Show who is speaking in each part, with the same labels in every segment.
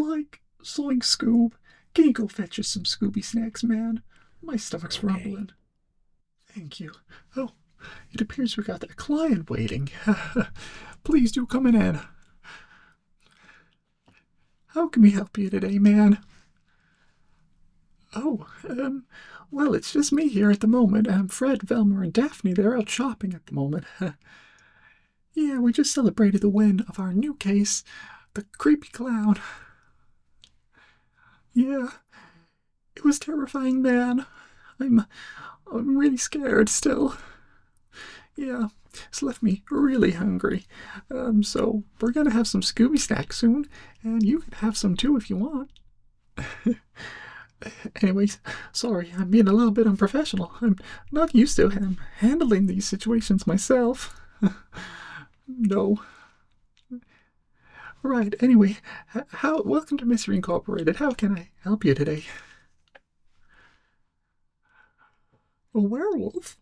Speaker 1: like. Zoinks, Scoob. Can you go fetch us some Scooby Snacks, man? My stomach's rumbling. Thank you. Oh, it appears we got a client waiting. Please do come in. How can we help you today, man? Oh, well, it's just me here at the moment. Fred, Velma, and Daphne, they're out shopping at the moment. Yeah, we just celebrated the win of our new case, the creepy clown. Yeah, it was terrifying, man. I'm really scared still. Yeah, it's left me really hungry. So we're gonna have some Scooby Snacks soon, and you can have some too if you want. Anyways, sorry, I'm being a little bit unprofessional. I'm not used to handling these situations myself. No. Right, anyway, welcome to Mystery Incorporated. How can I help you today? A werewolf?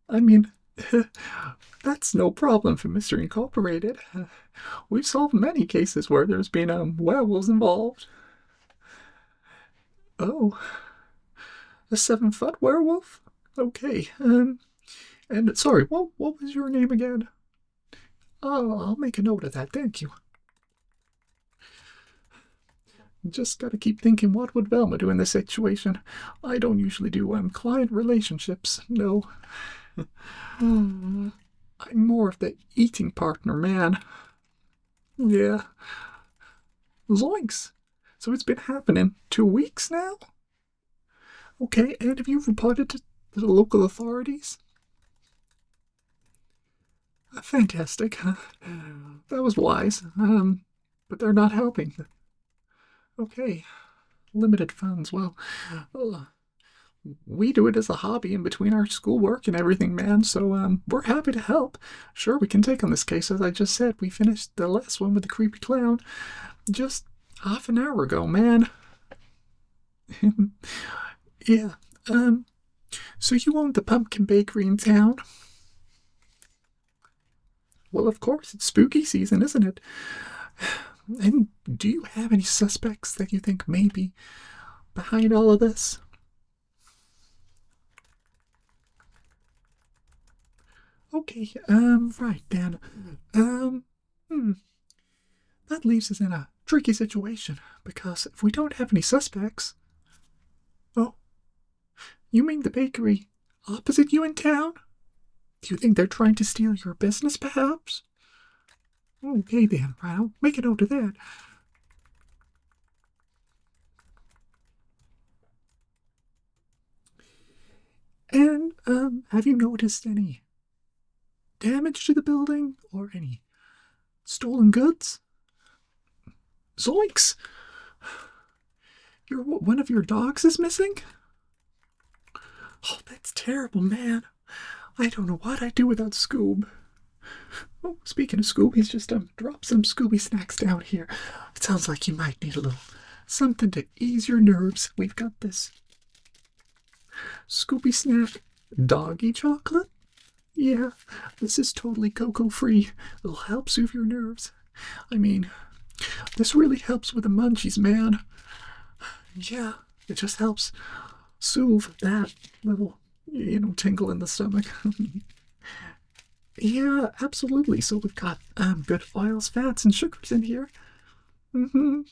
Speaker 1: I mean, that's no problem for Mystery Incorporated. We've solved many cases where there's been werewolves involved. Oh, a 7-foot werewolf? Okay. And sorry, what was your name again? Oh, I'll make a note of that. Thank you. Just gotta keep thinking, what would Velma do in this situation? I don't usually do client relationships. No. I'm more of the eating partner, man. Yeah. Zoinks. So it's been happening 2 weeks now? Okay, and have you reported to the local authorities? Fantastic. That was wise. But they're not helping. Okay. Limited funds. Well, we do it as a hobby in between our schoolwork and everything, man, so we're happy to help. Sure, we can take on this case. As I just said, we finished the last one with the creepy clown just half an hour ago, man. Yeah, so you own the pumpkin bakery in town? Well, of course, it's spooky season, isn't it? And do you have any suspects that you think may be behind all of this? Okay, right then. That leaves us in a tricky situation, because if we don't have any suspects... Oh, you mean the bakery opposite you in town? Do you think they're trying to steal your business, perhaps? Okay then, right, I'll make a note of that. And, have you noticed any damage to the building, or any stolen goods? Zoinks! One of your dogs is missing? Oh, that's terrible, man. I don't know what I'd do without Scoob. Oh, speaking of Scoob, he's just dropped some Scooby Snacks down here. It sounds like you might need a little something to ease your nerves. We've got this Scooby Snack doggy chocolate. Yeah, this is totally cocoa-free. It'll help soothe your nerves. I mean, this really helps with the munchies, man. Yeah, it just helps soothe that little, tingle in the stomach. Yeah, absolutely. So we've got good oils, fats, and sugars in here. All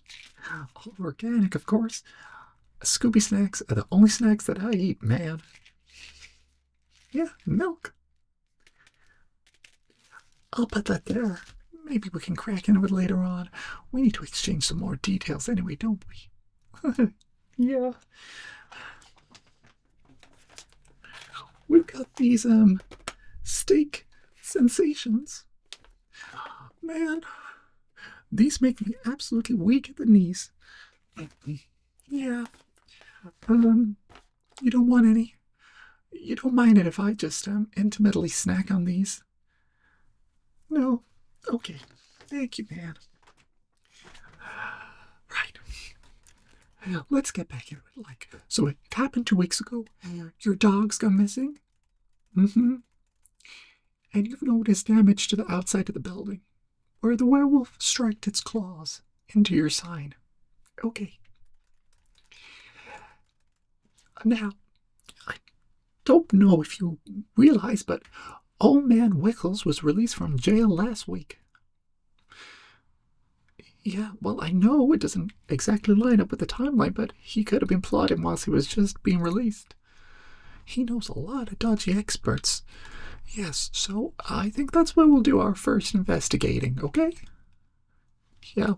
Speaker 1: organic, of course. Scooby Snacks are the only snacks that I eat, man. Yeah, milk. I'll put that there. Maybe we can crack into it later on. We need to exchange some more details anyway, don't we? Yeah. We've got these, steak sensations. Man, these make me absolutely weak at the knees. Yeah. You don't want any? You don't mind it if I just, intimately snack on these? No? Okay. Thank you, man. Right. Let's get back into it. So it happened 2 weeks ago. Your dog's gone missing? And you've noticed damage to the outside of the building, where the werewolf striked its claws into your sign. Okay. Now, I don't know if you realize, but Old Man Wickels was released from jail last week. Yeah, well, I know it doesn't exactly line up with the timeline, but he could have been plotting whilst he was just being released. He knows a lot of dodgy experts. Yes, so I think that's where we'll do our first investigating, okay? Yeah.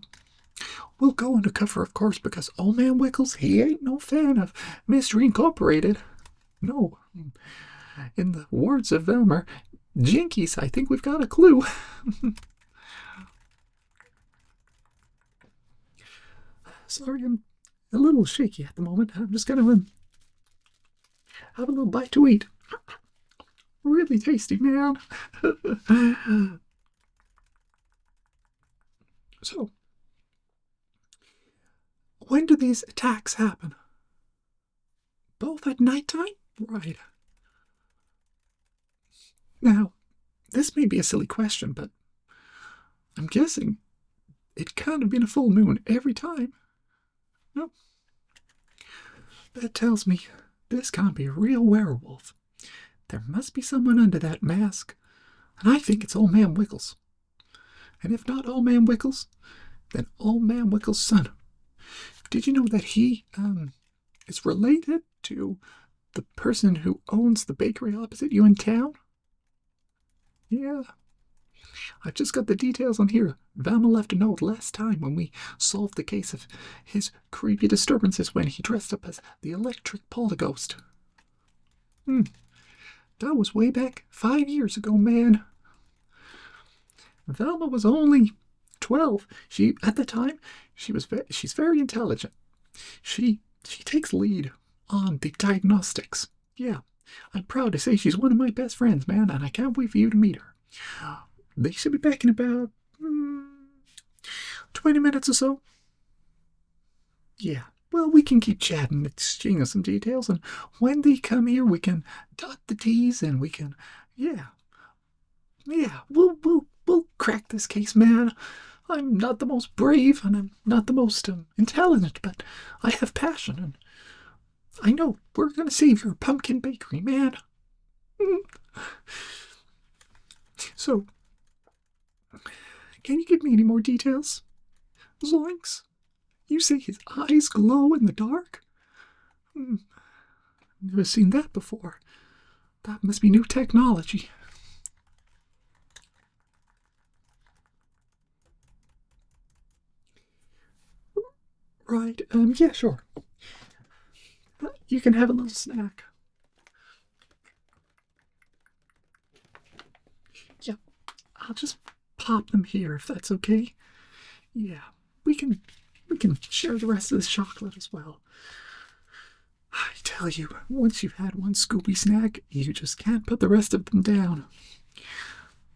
Speaker 1: We'll go undercover, of course, because Old Man Wickels, he ain't no fan of Mystery Incorporated. No. In the words of Velma, Jinkies, I think we've got a clue. Sorry, I'm a little shaky at the moment. I'm just gonna have a little bite to eat. Really tasty, man. So, when do these attacks happen? Both at nighttime? Right. Now, this may be a silly question, but I'm guessing it can't have been a full moon every time. No. That tells me this can't be a real werewolf. There must be someone under that mask, and I think it's Old Man Wickels. And if not Old Man Wickels, then Old Man Wickels' son. Did you know that he is related to the person who owns the bakery opposite you in town? Yeah. I've just got the details on here. Velma left a note last time when we solved the case of his creepy disturbances when he dressed up as the electric polterghost. That was way back 5 years ago, man. Velma was only 12. At the time, she's very intelligent. She takes lead on the diagnostics. Yeah, I'm proud to say she's one of my best friends, man, and I can't wait for you to meet her. They should be back in about 20 minutes or so. Yeah, well, we can keep chatting, exchanging some details, and when they come here, we can dot the T's and we can, yeah, we'll crack this case, man. I'm not the most brave and I'm not the most intelligent, but I have passion and I know we're gonna save your pumpkin bakery, man. So, can you give me any more details? Zoinks, you say his eyes glow in the dark? Never seen that before. That must be new technology. Right, yeah, sure. You can have a little snack. Yeah, I'll just pop them here if that's okay. Yeah, we can share the rest of this chocolate as well. I tell you, once you've had one Scooby snack, you just can't put the rest of them down.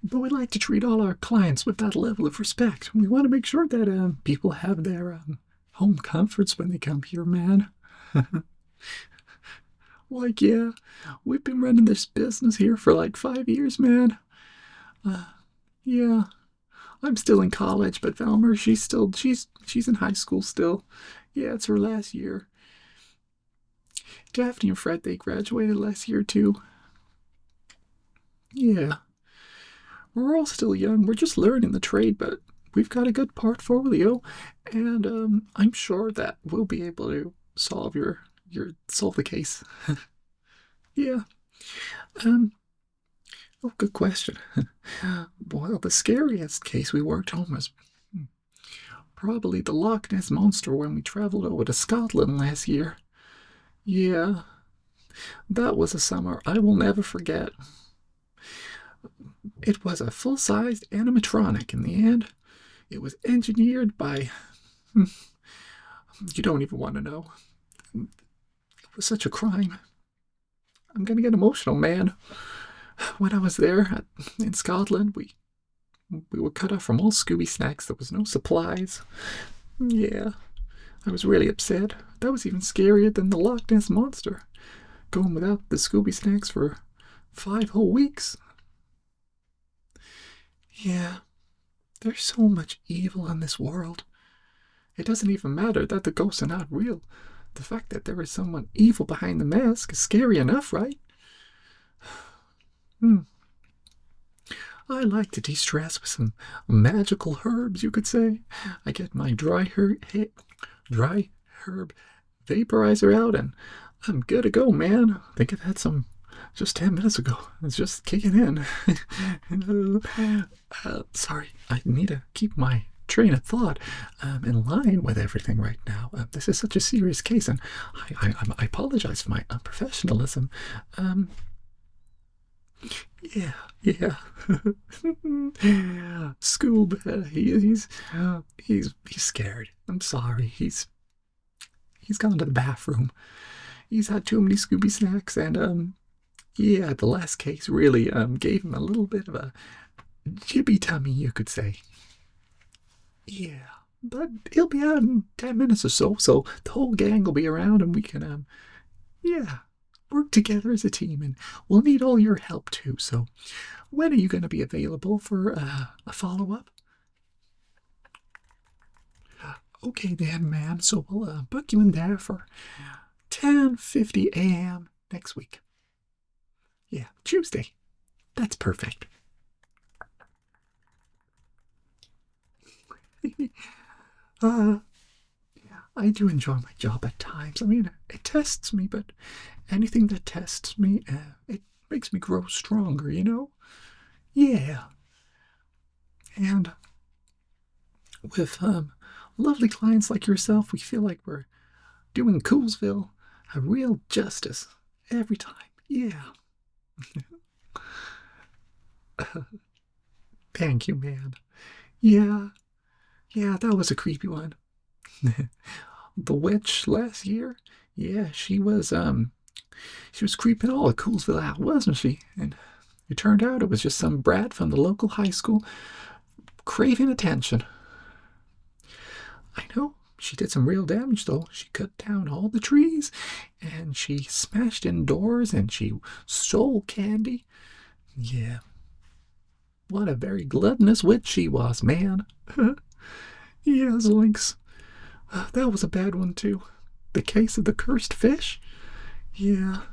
Speaker 1: But we like to treat all our clients with that level of respect. We want to make sure that people have their home comforts when they come here, man. Like, yeah, we've been running this business here for like 5 years, man. Yeah, I'm still in college, but Velma, she's in high school still. Yeah, it's her last year. Daphne and Fred, they graduated last year too. Yeah, we're all still young. We're just learning the trade, but we've got a good portfolio, and I'm sure that we'll be able to solve solve the case. Yeah. Oh, good question. Well, the scariest case we worked on was probably the Loch Ness Monster when we traveled over to Scotland last year. Yeah, that was a summer I will never forget. It was a full-sized animatronic in the end. It was engineered by... You don't even want to know. It was such a crime. I'm gonna get emotional, man. When I was there in Scotland, we were cut off from all Scooby Snacks. There was no supplies. Yeah, I was really upset. That was even scarier than the Loch Ness Monster. Going without the Scooby Snacks for 5 whole weeks. Yeah, there's so much evil in this world. It doesn't even matter that the ghosts are not real. The fact that there is someone evil behind the mask is scary enough, right? Hmm. I like to de-stress with some magical herbs, you could say. I get my dry herb vaporizer out, and I'm good to go, man. I think I've had some just 10 minutes ago. It's just kicking in. Sorry, I need to keep my train of thought in line with everything right now. This is such a serious case, and I apologize for my unprofessionalism. Yeah, yeah. Scoob, he's scared. I'm sorry. He's gone to the bathroom. He's had too many Scooby Snacks, and yeah, the last case really gave him a little bit of a jibby tummy, you could say. Yeah, but he'll be out in 10 minutes or so, so the whole gang will be around, and we can yeah, work together as a team, and we'll need all your help too. So, when are you going to be available for a follow-up? Okay then, man. So we'll book you in there for 10:50 a.m. next week. Yeah, Tuesday. That's perfect. Yeah, I do enjoy my job at times. I mean, it tests me, but anything that tests me, it makes me grow stronger, you know? Yeah. And with lovely clients like yourself, we feel like we're doing Coolsville a real justice every time. Yeah. Thank you, man. Yeah, yeah, that was a creepy one. The witch last year, yeah, she was creeping all of Coolsville out, wasn't she? And it turned out it was just some brat from the local high school craving attention. I know. She did some real damage, though. She cut down all the trees, and she smashed in doors, and she stole candy. Yeah. What a very gluttonous witch she was, man. Yeah, Zoinks. That was a bad one, too. The case of the cursed fish? Yeah.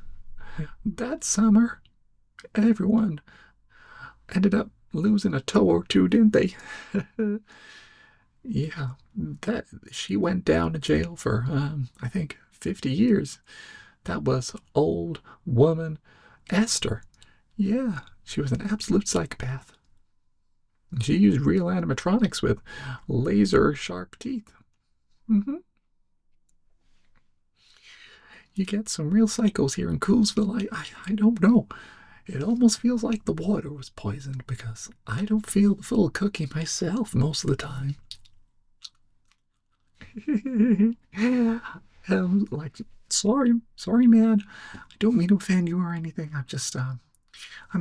Speaker 1: That summer, everyone ended up losing a toe or two, didn't they? Yeah, that she went down to jail for I think 50 years. That was old woman Esther. Yeah, she was an absolute psychopath. She used real animatronics with laser sharp teeth. Hmm. You get some real psychos here in Coolsville. I don't know. It almost feels like the water was poisoned because I don't feel the full cookie myself most of the time. Like, sorry, man. I don't mean to offend you or anything. I'm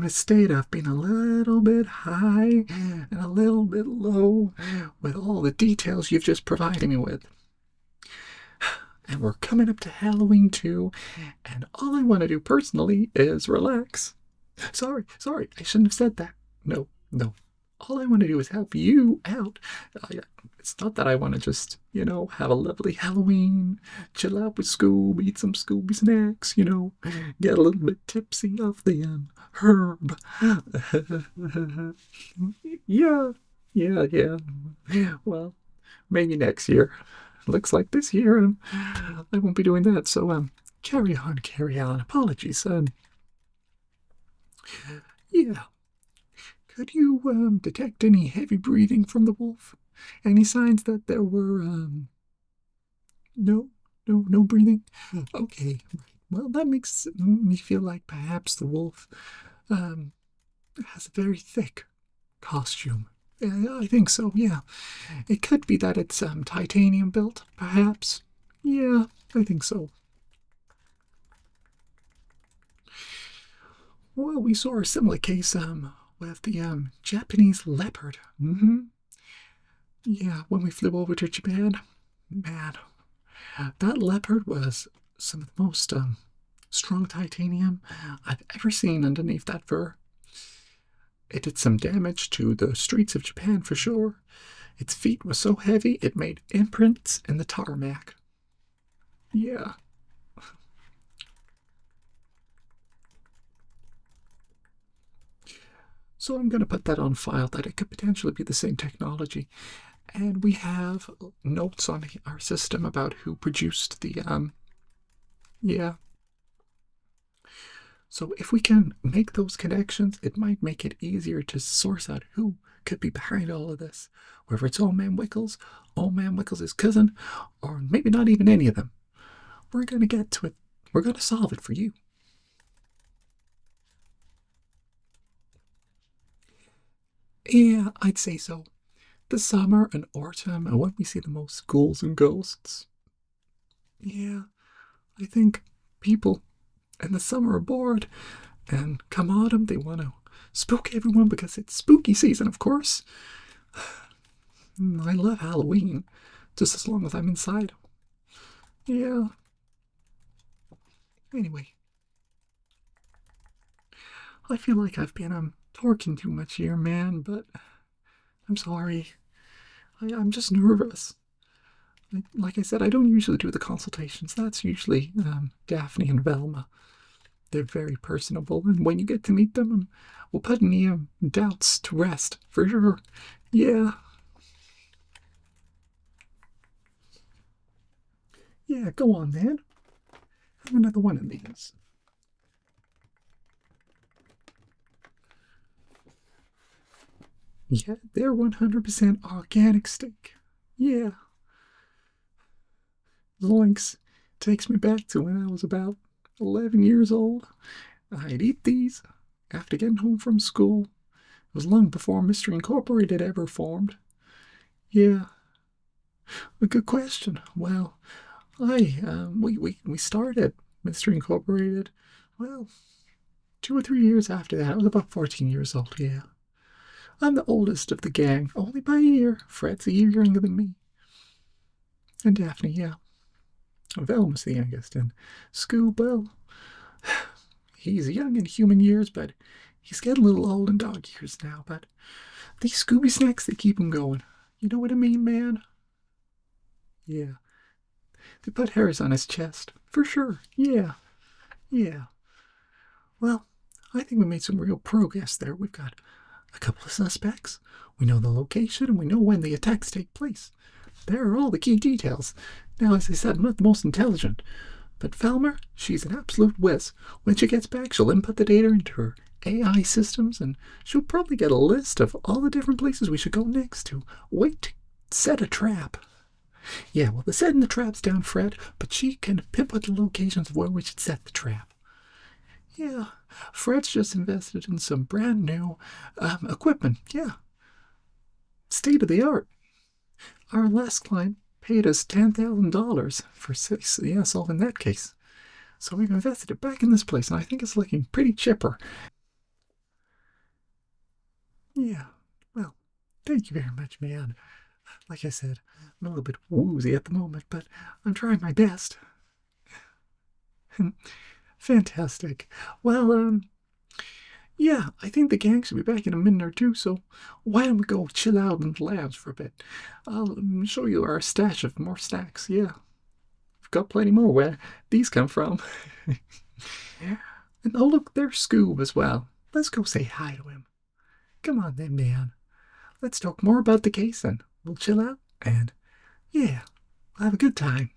Speaker 1: in a state of being a little bit high and a little bit low with all the details you've just provided me with. And we're coming up to Halloween too, and all I want to do personally is relax. Sorry, I shouldn't have said that. No. All I want to do is help you out. It's not that I want to just, have a lovely Halloween, chill out with Scoob, eat some Scooby Snacks, get a little bit tipsy off the herb. Yeah. Well, maybe next year. Looks like this year I won't be doing that. So carry on. Apologies, son. Yeah. Could you detect any heavy breathing from the wolf? Any signs that there were no breathing? Okay. Well, that makes me feel like perhaps the wolf has a very thick costume. Yeah, I think so, yeah. It could be that it's titanium built, perhaps. Yeah, I think so. Well, we saw a similar case with the Japanese leopard. Yeah, when we flew over to Japan. Man, that leopard was some of the most strong titanium I've ever seen underneath that fur. It did some damage to the streets of Japan for sure. Its feet were so heavy it made imprints in the tarmac. Yeah. So I'm going to put that on file that it could potentially be the same technology. And we have notes on our system about who produced the, yeah. So if we can make those connections, it might make it easier to source out who could be behind all of this. Whether it's Old Man Wickels, Old Man Wickels' cousin, or maybe not even any of them. We're going to get to it. We're going to solve it for you. Yeah, I'd say so. The summer and autumn are when we see the most ghouls and ghosts. Yeah, I think people in the summer are bored, and come autumn they want to spook everyone because it's spooky season, of course. I love Halloween, just as long as I'm inside. Yeah. Anyway, I feel like I've been talking too much here, man, but I'm sorry. I'm just nervous. Like I said, I don't usually do the consultations. That's usually Daphne and Velma. They're very personable, and when you get to meet them, we'll put any doubts to rest, for sure. Yeah. Yeah, go on, then. Have another one of these. Yeah, they're 100% organic steak. Yeah. Zoinks takes me back to when I was about 11 years old. I'd eat these after getting home from school. It was long before Mystery Incorporated ever formed. Yeah, a good question. Well, we started Mystery Incorporated. Well, 2 or 3 years after that. I was about 14 years old. Yeah, I'm the oldest of the gang, only by a year. Fred's a year younger than me, and Daphne. Yeah, Velma's the youngest, and Scoob. Well, he's young in human years, but he's getting a little old in dog years now. But these Scooby Snacks, they keep him going. You know what I mean, man? Yeah. They put hairs on his chest. For sure. Yeah. Yeah. Well, I think we made some real progress there. We've got a couple of suspects. We know the location and we know when the attacks take place. There are all the key details. Now, as I said, I'm not the most intelligent. But Velma, she's an absolute whiz. When she gets back, she'll input the data into her AI systems and she'll probably get a list of all the different places we should go next to wait to set a trap. Yeah, well, they're setting the traps down, Fred, but she can pinpoint the locations of where we should set the trap. Yeah, Fred's just invested in some brand new equipment. Yeah, state of the art. Our last client paid us $10,000 for solving that case. So we've invested it back in this place, and I think it's looking pretty chipper. Yeah, well, thank you very much, man. Like I said, I'm a little bit woozy at the moment, but I'm trying my best. Fantastic. Well, yeah, I think the gang should be back in a minute or two, so why don't we go chill out in the lounge for a bit? I'll show you our stash of more snacks. Yeah, we've got plenty more where these come from. And oh, look, there's Scoob as well. Let's go say hi to him. Come on then, man. Let's talk more about the case and we'll chill out and, yeah, we'll have a good time.